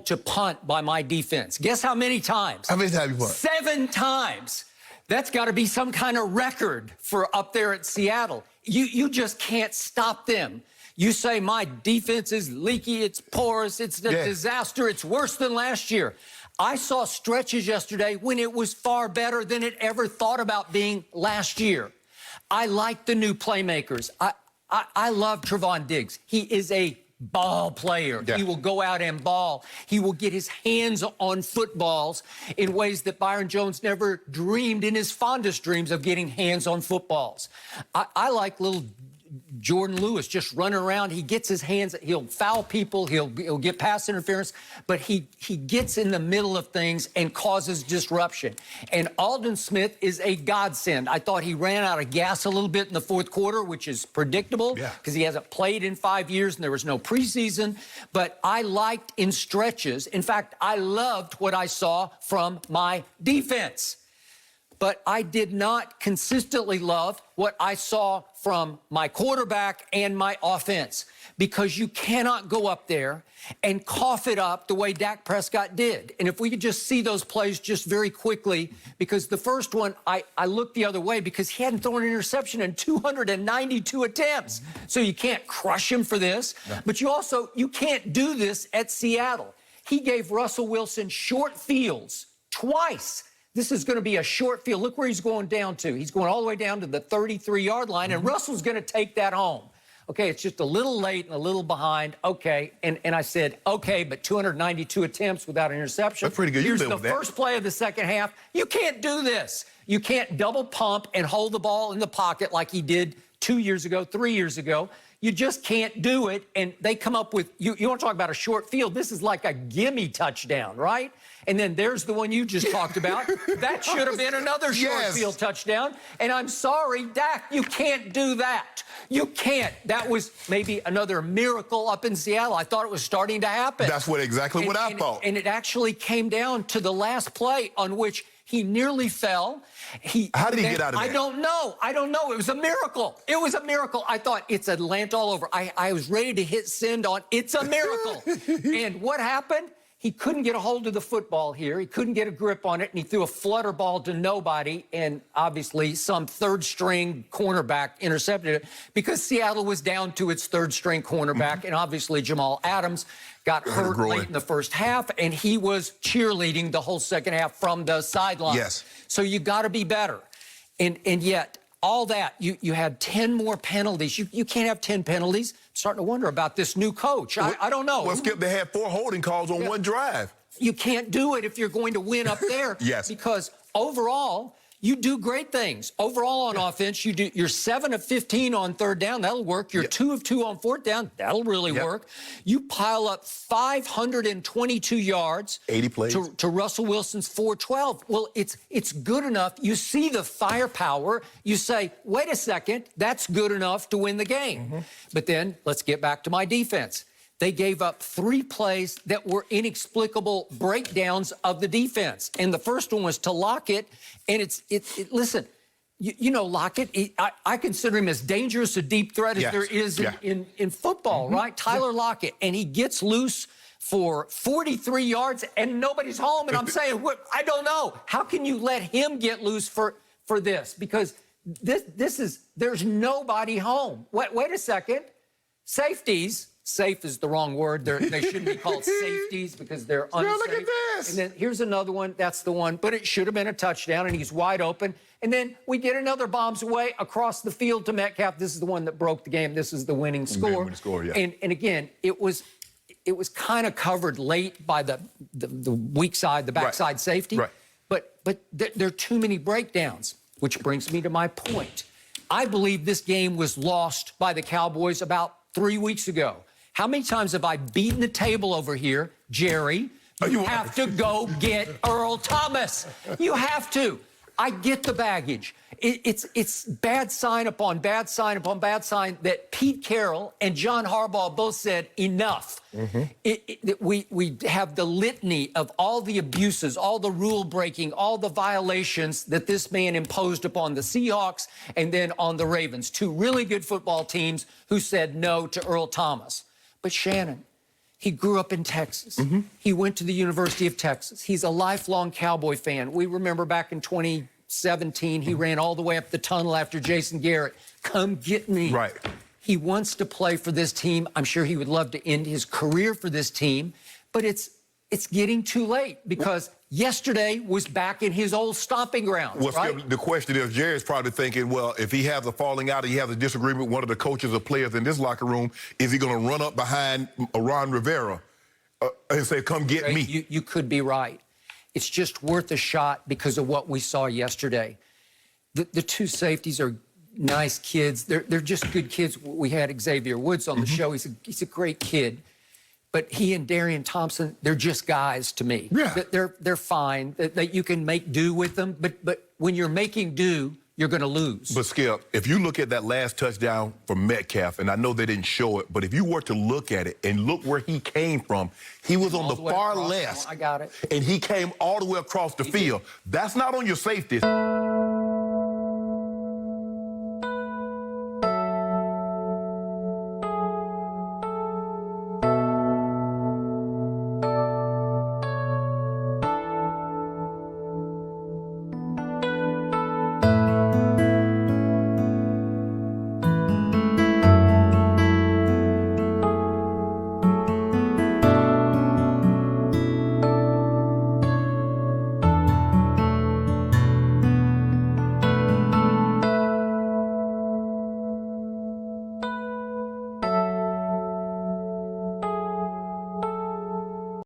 to punt by my defense. Guess how many times? How many times you punt? 7 times. That's got to be some kind of record for up there at Seattle. You just can't stop them. You say my defense is leaky, it's porous, it's a disaster, it's worse than last year. I saw stretches yesterday when it was far better than it ever thought about being last year. I like the new playmakers. I love Trevon Diggs. He is a ball player. He will go out and ball. He will get his hands on footballs in ways that Byron Jones never dreamed in his fondest dreams of getting hands on footballs. I like little Jordan Lewis just running around. He gets his hands, he'll foul people, he'll get pass interference, but he gets in the middle of things and causes disruption. And Aldon Smith is a godsend. I thought he ran out of gas a little bit in the fourth quarter, which is predictable because he hasn't played in 5 years and there was no preseason. But I liked in stretches. In fact, I loved what I saw from my defense. But I did not consistently love what I saw from my quarterback and my offense, because you cannot go up there and cough it up the way Dak Prescott did. And if we could just see those plays just very quickly, because the first one, I looked the other way because he hadn't thrown an interception in 292 attempts. So you can't crush him for this, but you can't do this at Seattle. He gave Russell Wilson short fields twice. This is going to be a short field. Look where he's going down to. He's going all the way down to the 33-yard line, and Russell's going to take that home. Okay, it's just a little late and a little behind. Okay, and I said, okay, but 292 attempts without an interception. That's pretty good. Here's the first play of the second half. You can't do this. You can't double pump and hold the ball in the pocket like he did 2 years ago, 3 years ago. You just can't do it, and they come up with, you want to talk about a short field, this is like a gimme touchdown, right? And then there's the one you just talked about. That should have been another short field touchdown. And I'm sorry, Dak, you can't do that. You can't. That was maybe another miracle up in Seattle. I thought it was starting to happen. That's exactly what I thought. And it actually came down to the last play on which he nearly fell. How did he get out of that? I don't know. I don't know. It was a miracle. It was a miracle. I thought it's Atlanta all over. I was ready to hit send on it's a miracle. And what happened? He couldn't get a hold of the football here. He couldn't get a grip on it, and he threw a flutter ball to nobody, and obviously some third-string cornerback intercepted it because Seattle was down to its third-string cornerback, and obviously Jamal Adams got hurt late in the first half, and he was cheerleading the whole second half from the sideline. Yes. So you got to be better. And yet, all that, you had 10 more penalties. You can't have 10 penalties. I'm starting to wonder about this new coach. I don't know. Well, Skip, they had 4 holding calls on one drive. You can't do it if you're going to win up there. Because overall, you do great things. Overall on offense, you're 7 of 15 on third down. That'll work. You're 2 of 2 on fourth down. That'll really work. You pile up 522 yards 80 plays to Russell Wilson's 412. Well, it's good enough. You see the firepower. You say, wait a second, that's good enough to win the game. But then let's get back to my defense. They gave up 3 plays that were inexplicable breakdowns of the defense. And the first one was to Lockett. And listen, you know Lockett, I consider him as dangerous a deep threat as there is in football, right? Tyler Lockett. And he gets loose for 43 yards and nobody's home. And I'm saying, I don't know. How can you let him get loose for this? Because there's nobody home. Wait a second. Safeties. Safe is the wrong word. They shouldn't be called safeties because they're unsafe. Look at this. And then here's another one. That's the one. But it should have been a touchdown, and he's wide open. And then we get another bombs away across the field to Metcalf. This is the one that broke the game. This is the winning score. And again, it was kind of covered late by the weak side, the backside safety. But there are too many breakdowns, which brings me to my point. I believe this game was lost by the Cowboys about 3 weeks ago. How many times have I beaten the table over here, Jerry? You have to go get Earl Thomas. You have to. I get the baggage. It's bad sign upon bad sign upon bad sign that Pete Carroll and John Harbaugh both said enough. We have the litany of all the abuses, all the rule breaking, all the violations that this man imposed upon the Seahawks and then on the Ravens, 2 really good football teams who said no to Earl Thomas. But Shannon, He grew up in Texas. He went to the University of Texas. He's a lifelong Cowboy fan. We remember back in 2017, he ran all the way up the tunnel after Jason Garrett. Come get me. Right. He wants to play for this team. I'm sure he would love to end his career for this team, but it's getting too late because yesterday was back in his old stomping grounds, Well, right? Skip, the question is, Jerry's probably thinking, well, if he has a falling out, he has a disagreement with one of the coaches or players in this locker room, is he going to run up behind Ron Rivera and say, come get me? You could be right. It's just worth a shot because of what we saw yesterday. The two safeties are nice kids. They're just good kids. We had Xavier Woods on the show. He's a great kid. But he and Darian Thompson, they're just guys to me. Yeah. They're fine. That you can make do with them. But when you're making do, you're going to lose. But, Skip, if you look at that last touchdown for Metcalf, and I know they didn't show it, but if you were to look at it and look where he came from, he was on the far left. I got it. And he came all the way across the field. That's not on your safety.